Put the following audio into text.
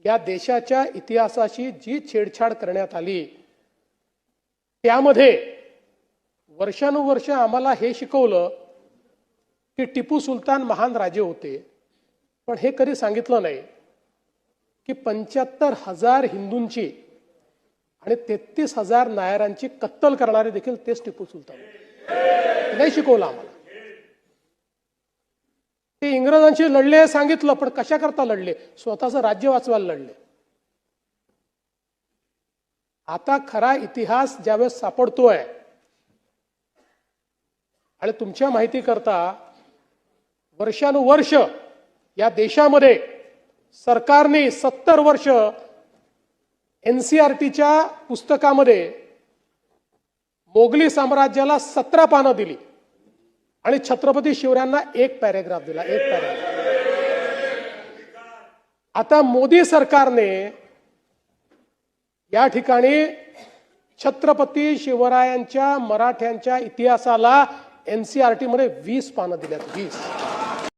या देशाच्या इतिहासाशी जी छेडछाड करण्यात आली त्यामध्ये वर्षानुवर्ष आम्हाला हे शिकवलं की टिपू सुलतान महान राजे होते, पण हे कधी सांगितलं नाही की 75,000 हिंदूंची आणि 33,000 नायरांची कत्तल करणारे देखील तेच टिपू सुलतान होते। नाही शिकवलं आम्हाला। ते इंग्रजांशी लढले सांगितलं, पण कशा करता लढले? स्वतःचं राज्य वाचवायला लढले। आता खरा इतिहास ज्यावेळेस सापडतोय आणि तुमच्या माहिती करता वर्षानुवर्ष या देशामध्ये सरकारने 70 वर्ष एनसीईआरटीच्या पुस्तकामध्ये मोगली साम्राज्याला 17 पानं दिली आणि छत्रपती शिवरायांना 1 पॅरेग्राफ दिला, 1 पॅरेग्राफ। आता मोदी सरकारने या ठिकाणी छत्रपती शिवरायांच्या मराठ्यांच्या इतिहासाला एनसीईआरटी मध्ये 20 पानं दिल्यात, 20।